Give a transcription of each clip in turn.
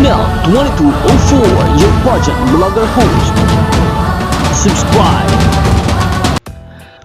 Now 2204, your pageant vlogger host. Subscribe.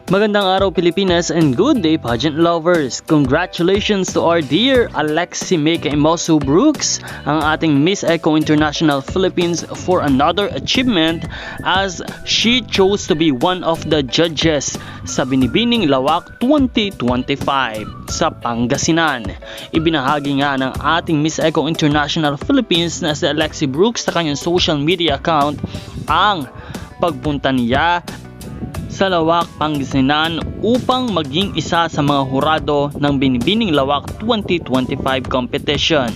Magandang araw Pilipinas and good day pageant lovers. Congratulations to our dear Alexi Meka Imosu Brooks, ang ating Miss Eco International Philippines, for another achievement as she chose to be one of the judges sa Binibining Lawak 2025 sa Pangasinan. Ibinahagi nga ng ating Miss Eco International Philippines na si Alexi Brooks sa kanyang social media account ang pagpunta niya sa Lawak, Pangasinan upang maging isa sa mga hurado ng Binibining Lawak 2025 competition.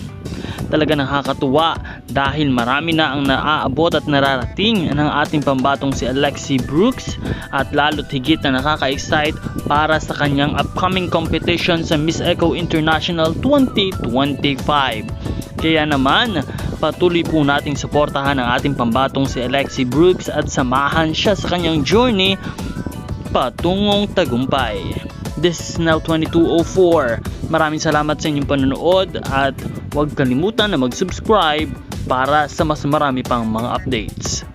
Talaga nakakatuwa dahil marami na ang naaabot at nararating ng ating pambatong si Alexi Brooks at lalo't higit na nakaka-excite para sa kanyang upcoming competition sa Miss Eco International 2025. Kaya naman, patuloy po nating suportahan ang ating pambatong si Alexi Brooks at samahan siya sa kanyang journey patungong tagumpay. This is now 2204. Maraming salamat sa inyong panonood at huwag kalimutan na mag-subscribe para sa mas marami pang mga updates.